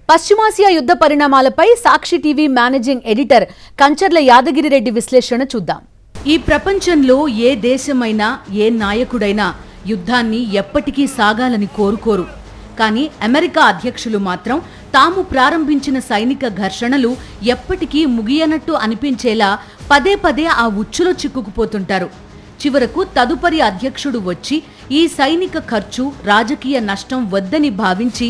పశ్చిమాసియా యుద్ధ పరిణామాలపై సాక్షి TV managing editor Kancharla Yadagiri Reddy విశ్లేషణ చూద్దాం. ఈ ప్రపంచంలో ఏ దేశమైనా ఏ నాయకుడైనా యుద్ధాన్ని ఎప్పటికీ సాగాలని కోరుకోరు. కానీ అమెరికా అధ్యక్షులు మాత్రం తాము ప్రారంభించిన సైనిక ఘర్షణలు ఎప్పటికీ ముగియనట్టు అనిపించేలా పదే పదే ఆ ఉచ్చులో చిక్కుకుపోతుంటారు. చివరకు తదుపరి అధ్యక్షుడు వచ్చి ఈ సైనిక ఖర్చు రాజకీయ నష్టం వద్దని భావించి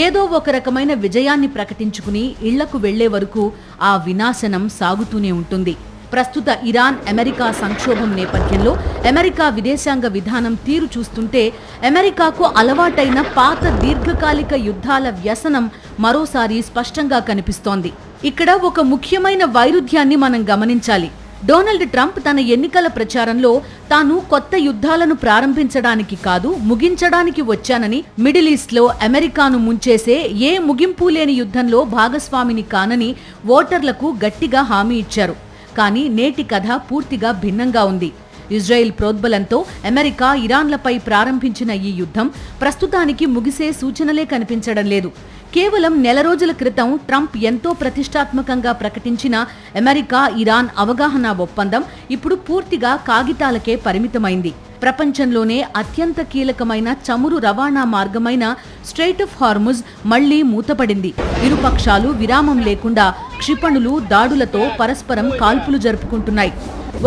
ఏదో ఒక రకమైన విజయాన్ని ప్రకటించుకుని ఇళ్లకు వెళ్లే వరకు ఆ వినాశనం సాగుతూనే ఉంటుంది. ప్రస్తుత ఇరాన్ అమెరికా సంక్షోభం నేపథ్యంలో అమెరికా విదేశాంగ విధానం తీరు చూస్తుంటే అమెరికాకు అలవాటైన పాత దీర్ఘకాలిక యుద్ధాల వ్యసనం మరోసారి స్పష్టంగా కనిపిస్తోంది. ఇక్కడ ఒక ముఖ్యమైన వైరుధ్యాన్ని మనం గమనించాలి. డొనాల్డ్ ట్రంప్ తన ఎన్నికల ప్రచారంలో తాను కొత్త యుద్ధాలను ప్రారంభించడానికి కాదు, ముగించడానికి వచ్చానని, మిడిల్ ఈస్ట్ లో అమెరికాను ముంచేసే ఏ ముగింపు లేని యుద్ధంలో భాగస్వామిని కానని ఓటర్లకు గట్టిగా హామీ ఇచ్చారు. కానీ నేటి కథ పూర్తిగా భిన్నంగా ఉంది. ఇజ్రాయెల్ ప్రోద్బలంతో అమెరికా ఇరాన్లపై ప్రారంభించిన ఈ యుద్ధం ప్రస్తుతానికి ముగిసే సూచనలే కనిపించడం లేదు. కేవలం నెల రోజుల క్రితం ట్రంప్ ఎంతో ప్రతిష్టాత్మకంగా ప్రకటించిన అమెరికా ఇరాన్ అవగాహన ఒప్పందం ఇప్పుడు పూర్తిగా కాగితాలకే పరిమితమైంది. ప్రపంచంలోనే అత్యంత కీలకమైన చమురు రవాణా మార్గమైన స్ట్రెయిట్ ఆఫ్ హార్ముజ్ మళ్లీ మూతపడింది. ఇరుపక్షాలు విరామం లేకుండా క్షిపణులు, దాడులతో పరస్పరం కాల్పులు జరుపుకుంటున్నాయి.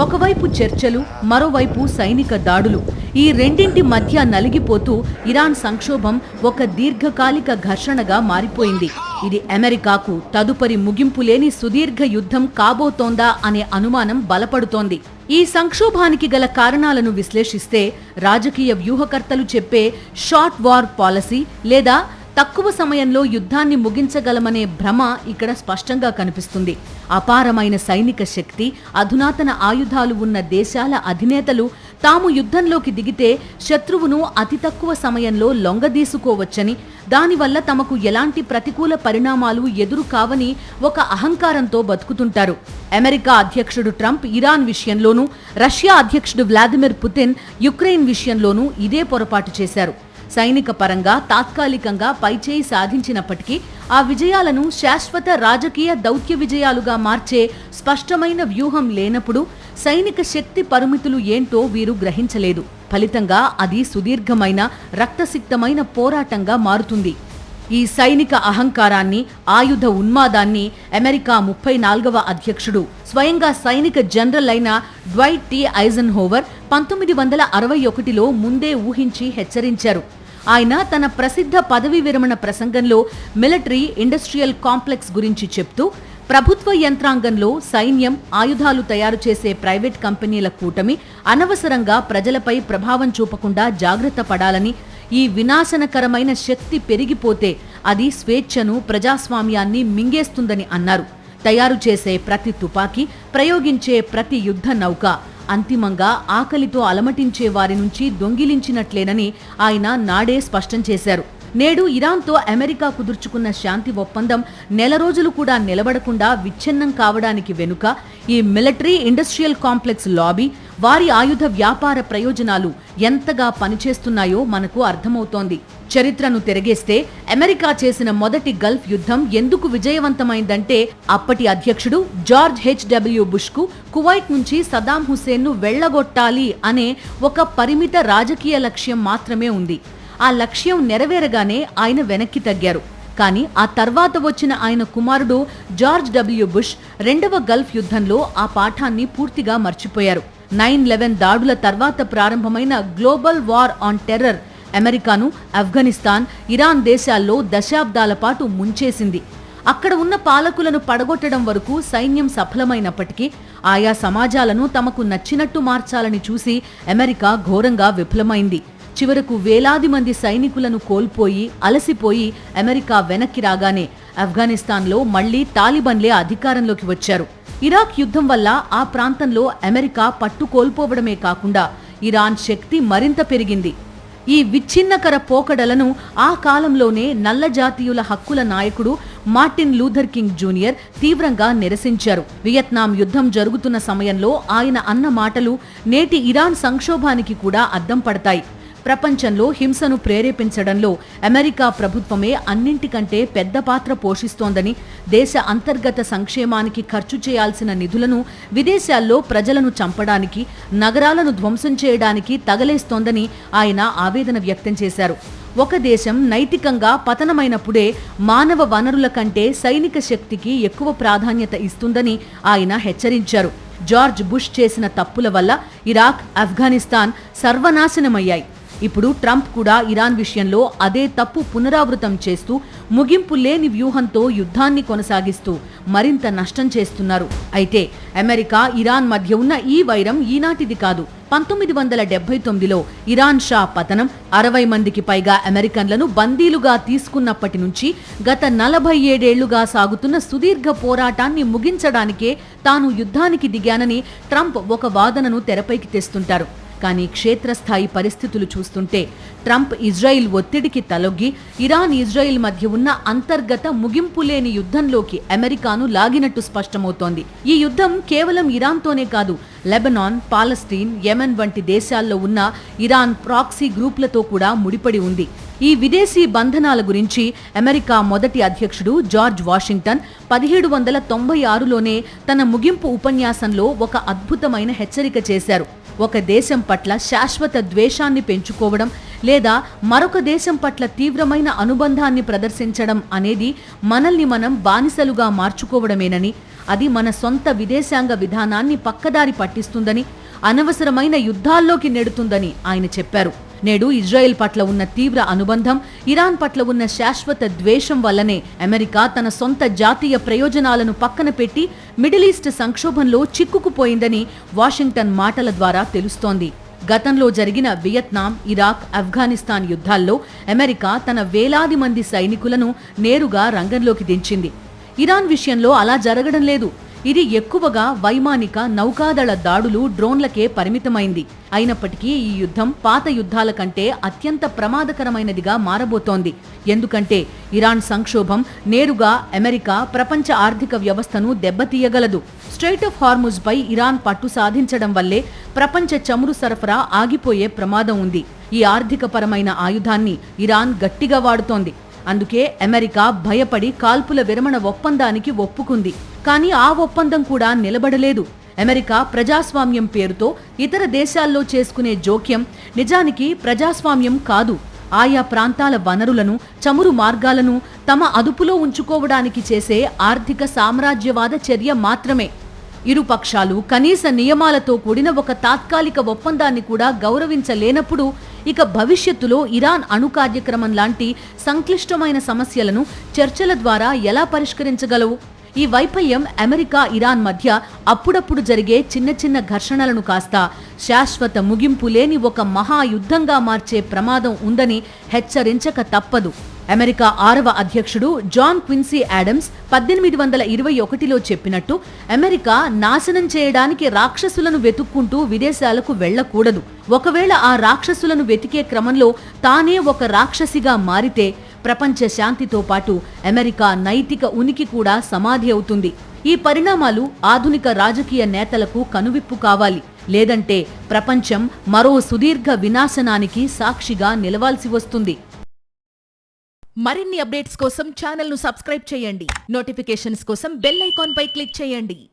ఒకవైపు చర్చలు, మరోవైపు సైనిక దాడులు. ఈ రెండింటి మధ్య నలిగిపోతూ ఇరాన్ సంక్షోభం ఒక దీర్ఘకాలిక ఘర్షణగా మారిపోయింది. ఇది అమెరికాకు తదుపరి ముగింపు లేని సుదీర్ఘ యుద్ధం కాబోతోందా అనే అనుమానం బలపడుతోంది. ఈ సంక్షోభానికి గల కారణాలను విశ్లేషిస్తే రాజకీయ వ్యూహకర్తలు చెప్పే షార్ట్ వార్ పాలసీ లేదా తక్కువ సమయంలో యుద్ధాన్ని ముగించగలమనే భ్రమ ఇక్కడ స్పష్టంగా కనిపిస్తుంది. అపారమైన సైనిక శక్తి, అధునాతన ఆయుధాలు ఉన్న దేశాల అధినేతలు తాము యుద్ధంలోకి దిగితే శత్రువును అతి తక్కువ సమయంలో లొంగదీసుకోవచ్చని, దానివల్ల తమకు ఎలాంటి ప్రతికూల పరిణామాలు ఎదురు కావని ఒక అహంకారంతో బతుకుతుంటారు. అమెరికా అధ్యక్షుడు ట్రంప్ ఇరాన్ విషయంలోనూ, రష్యా అధ్యక్షుడు వ్లాదిమిర్ పుతిన్ యుక్రెయిన్ విషయంలోనూ ఇదే పొరపాటు చేశారు. సైనిక పరంగా తాత్కాలికంగా పైచేయి సాధించినప్పటికీ ఆ విజయాలను శాశ్వత రాజకీయ దౌత్య విజయాలుగా మార్చే స్పష్టమైన వ్యూహం లేనప్పుడు సైనిక శక్తి పరిమితులు ఏంటో వీరు గ్రహించలేదు. ఫలితంగా అది సుదీర్ఘమైన, రక్తసిక్తమైన పోరాటంగా మారుతుంది. ఈ సైనిక అహంకారాన్ని, ఆయుధ ఉన్మాదాన్ని అమెరికా 34వ అధ్యక్షుడు, స్వయంగా సైనిక జనరల్ అయిన డ్వైట్ టి ఐజెన్హోవర్ 1961లో ముందే ఊహించి హెచ్చరించారు. ఆయన తన ప్రసిద్ధ పదవీ విరమణ ప్రసంగంలో మిలిటరీ ఇండస్ట్రియల్ కాంప్లెక్స్ గురించి చెప్తూ, ప్రభుత్వ యంత్రాంగంలో సైన్యం, ఆయుధాలు తయారు చేసే ప్రైవేట్ కంపెనీల కూటమి అనవసరంగా ప్రజలపై ప్రభావం చూపకుండా జాగ్రత్త పడాలని, ఈ వినాశనకరమైన శక్తి పెరిగిపోతే అది స్వేచ్ఛను, ప్రజాస్వామ్యాన్ని మింగేస్తుందని అన్నారు. తయారు చేసే ప్రతి తుపాకీ, ప్రయోగించే ప్రతి యుద్ధ నౌక అంతిమంగా ఆకలితో అలమటించే వారి నుంచి దొంగిలించినట్లేనని ఆయన నాడే స్పష్టం చేశారు. నేడు ఇరాన్తో అమెరికా కుదుర్చుకున్న శాంతి ఒప్పందం నెల రోజులు కూడా నిలబడకుండా విచ్ఛిన్నం కావడానికి వెనుక ఈ మిలిటరీ ఇండస్ట్రియల్ కాంప్లెక్స్ లాబీ, వారి ఆయుధ వ్యాపార ప్రయోజనాలు ఎంతగా పనిచేస్తున్నాయో మనకు అర్థమవుతోంది. చరిత్రను తిరగేస్తే అమెరికా చేసిన మొదటి గల్ఫ్ యుద్ధం ఎందుకు విజయవంతమైందంటే అప్పటి అధ్యక్షుడు జార్జ్ హెచ్డబ్ల్యూ బుష్కు కువైట్ నుంచి సదాం హుస్సేన్ను వెళ్లగొట్టాలి అనే ఒక పరిమిత రాజకీయ లక్ష్యం మాత్రమే ఉంది. ఆ లక్ష్యం నెరవేరగానే ఆయన వెనక్కి తగ్గారు. కానీ ఆ తర్వాత వచ్చిన ఆయన కుమారుడు జార్జ్ డబ్ల్యూ బుష్ రెండవ గల్ఫ్ యుద్ధంలో ఆ పాఠాన్ని పూర్తిగా మర్చిపోయారు. 9/11 దాడుల తర్వాత ప్రారంభమైన గ్లోబల్ వార్ ఆన్ టెర్రర్ అమెరికాను, ఆఫ్ఘనిస్తాన్, ఇరాన్ దేశాల్లో దశాబ్దాల పాటు ముంచేసింది. అక్కడ ఉన్న పాలకులను పడగొట్టడం వరకు సైన్యం సఫలమైనప్పటికీ ఆయా సమాజాలను తమకు నచ్చినట్టు మార్చాలని చూసి అమెరికా ఘోరంగా విఫలమైంది. చివరకు వేలాది మంది సైనికులను కోల్పోయి, అలసిపోయి అమెరికా వెనక్కి రాగానే ఆఫ్ఘనిస్తాన్లో మళ్లీ తాలిబన్లే అధికారంలోకి వచ్చారు. ఇరాక్ యుద్ధం వల్ల ఆ ప్రాంతంలో అమెరికా పట్టు కోల్పోవడమే కాకుండా ఇరాన్ శక్తి మరింత పెరిగింది. ఈ విచ్ఛిన్నకర పోకడలను ఆ కాలంలోనే నల్ల జాతీయుల హక్కుల నాయకుడు మార్టిన్ లూథర్ కింగ్ జూనియర్ తీవ్రంగా నిరసించారు. వియత్నాం యుద్ధం జరుగుతున్న సమయంలో ఆయన అన్న మాటలు నేటి ఇరాన్ సంక్షోభానికి కూడా అద్దం పడతాయి. ప్రపంచంలో హింసను ప్రేరేపించడంలో అమెరికా ప్రభుత్వమే అన్నింటికంటే పెద్ద పాత్ర పోషిస్తోందని, దేశ అంతర్గత సంక్షేమానికి ఖర్చు చేయాల్సిన నిధులను విదేశాల్లో ప్రజలను చంపడానికి, నగరాలను ధ్వంసం చేయడానికి తగలేస్తోందని ఆయన ఆవేదన వ్యక్తం చేశారు. ఒక దేశం నైతికంగా పతనమైనప్పుడే మానవ వనరుల కంటే సైనిక శక్తికి ఎక్కువ ప్రాధాన్యత ఇస్తుందని ఆయన హెచ్చరించారు. జార్జ్ బుష్ చేసిన తప్పుల వల్ల ఇరాక్, ఆఫ్ఘనిస్తాన్ సర్వనాశనమయ్యాయి. ఇప్పుడు ట్రంప్ కూడా ఇరాన్ విషయంలో అదే తప్పు పునరావృతం చేస్తూ ముగింపు లేని వ్యూహంతో యుద్ధాన్ని కొనసాగిస్తూ మరింత నష్టం చేస్తున్నారు. అయితే అమెరికా, ఇరాన్ మధ్య ఉన్న ఈ వైరం ఈనాటిది కాదు. 1979లో ఇరాన్ షా పతనం, 60 మందికి పైగా అమెరికన్లను బందీలుగా తీసుకున్నప్పటి నుంచి గత 47 ఏళ్లుగా సాగుతున్న సుదీర్ఘ పోరాటాన్ని ముగించడానికే తాను యుద్ధానికి దిగానని ట్రంప్ ఒక వాదనను తెరపైకి తెస్తుంటారు. కానీ క్షేత్రస్థాయి పరిస్థితులు చూస్తుంటే ట్రంప్ ఇజ్రాయిల్ ఒత్తిడికి తలొగ్గి ఇరాన్, ఇజ్రాయిల్ మధ్య ఉన్న అంతర్గత ముగింపు లేని యుద్ధంలోకి అమెరికాను లాగినట్టు స్పష్టమవుతోంది. ఈ యుద్ధం కేవలం ఇరాన్తోనే కాదు, లెబనాన్, పాలస్తీన్, యెమెన్ వంటి దేశాల్లో ఉన్న ఇరాన్ ప్రాక్సీ గ్రూపులతో కూడా ముడిపడి ఉంది. ఈ విదేశీ బంధనాల గురించి అమెరికా మొదటి అధ్యక్షుడు జార్జ్ వాషింగ్టన్ 1796లోనే తన ముగింపు ఉపన్యాసంలో ఒక అద్భుతమైన హెచ్చరిక చేశారు. ఒక దేశం పట్ల శాశ్వత ద్వేషాన్ని పెంచుకోవడం లేదా మరొక దేశం పట్ల తీవ్రమైన అనుబంధాన్ని ప్రదర్శించడం అనేది మనల్ని మనం బానిసలుగా మార్చుకోవడమేనని, అది మన సొంత విదేశాంగ విధానాన్ని పక్కదారి పట్టిస్తుందని, అనవసరమైన యుద్ధాల్లోకి నెడుతుందని ఆయన చెప్పారు. నేడు ఇజ్రాయెల్ పట్ల ఉన్న తీవ్ర అనుబంధం, ఇరాన్ పట్ల ఉన్న శాశ్వత ద్వేషం వల్లనే అమెరికా తన సొంత జాతీయ ప్రయోజనాలను పక్కన పెట్టి మిడిల్ ఈస్ట్ సంక్షోభంలో చిక్కుకుపోయిందని వాషింగ్టన్ మాటల ద్వారా తెలుస్తోంది. గతంలో జరిగిన వియత్నాం, ఇరాక్, ఆఫ్ఘనిస్తాన్ యుద్ధాల్లో అమెరికా తన వేలాది మంది సైనికులను నేరుగా రంగంలోకి దించింది. ఇరాన్ విషయంలో అలా జరగడం లేదు. ఇది ఎక్కువగా వైమానిక, నౌకాదళ దాడులు, డ్రోన్లకే పరిమితమైంది. అయినప్పటికీ ఈ యుద్ధం పాత యుద్ధాల కంటే అత్యంత ప్రమాదకరమైనదిగా మారబోతోంది. ఎందుకంటే ఇరాన్ సంక్షోభం నేరుగా అమెరికా, ప్రపంచ ఆర్థిక వ్యవస్థను దెబ్బతీయగలదు. స్ట్రెయిట్ ఆఫ్ హార్ముజ్ పై ఇరాన్ పట్టు సాధించడం వల్లే ప్రపంచ చమురు సరఫరా ఆగిపోయే ప్రమాదం ఉంది. ఈ ఆర్థికపరమైన ఆయుధాన్ని ఇరాన్ గట్టిగా వాడుతోంది. అందుకే అమెరికా భయపడి కాల్పుల విరమణ ఒప్పందానికి ఒప్పుకుంది. కానీ ఆ ఒప్పందం కూడా నిలబడలేదు. అమెరికా ప్రజాస్వామ్యం పేరుతో ఇతర దేశాల్లో చేసుకునే జోక్యం నిజానికి ప్రజాస్వామ్యం కాదు. ఆయా ప్రాంతాల వనరులను, చమురు మార్గాలను తమ అదుపులో ఉంచుకోవడానికి చేసే ఆర్థిక సామ్రాజ్యవాద చర్య మాత్రమే. ఇరు పక్షాలు కనీస నియమాలతో కూడిన ఒక తాత్కాలిక ఒప్పందాన్ని కూడా గౌరవించలేనప్పుడు ఇక భవిష్యత్తులో ఇరాన్ అణు కార్యక్రమం లాంటి సంక్లిష్టమైన సమస్యలను చర్చల ద్వారా ఎలా పరిష్కరించగలవు? ఈ వైఫల్యం అమెరికా, ఇరాన్ మధ్య అప్పుడప్పుడు జరిగే చిన్న చిన్న ఘర్షణలను కాస్త శాశ్వత ముగింపు లేని ఒక మహాయుద్ధంగా మార్చే ప్రమాదం ఉందని హెచ్చరించక తప్పదు. అమెరికా 6వ అధ్యక్షుడు జాన్ క్విన్సీ ఆడమ్స్ 1821లో చెప్పినట్టు అమెరికా నాశనం చేయడానికి రాక్షసులను వెతుక్కుంటూ విదేశాలకు వెళ్లకూడదు. ఒకవేళ ఆ రాక్షసులను వెతికే క్రమంలో తానే ఒక రాక్షసిగా మారితే ప్రపంచ శాంతితో పాటు అమెరికా నైతిక ఉనికి కూడా సమాధి అవుతుంది. ఈ పరిణామాలు ఆధునిక రాజకీయ నేతలకు కనువిప్పు కావాలి. లేదంటే ప్రపంచం మరో సుదీర్ఘ వినాశనానికి సాక్షిగా నిలవాల్సి వస్తుంది. మరిన్ని అప్డేట్స్ కోసం ఛానల్ ను సబ్స్క్రైబ్ చేయండి. నోటిఫికేషన్స్ కోసం బెల్ ఐకాన్ పై క్లిక్ చేయండి.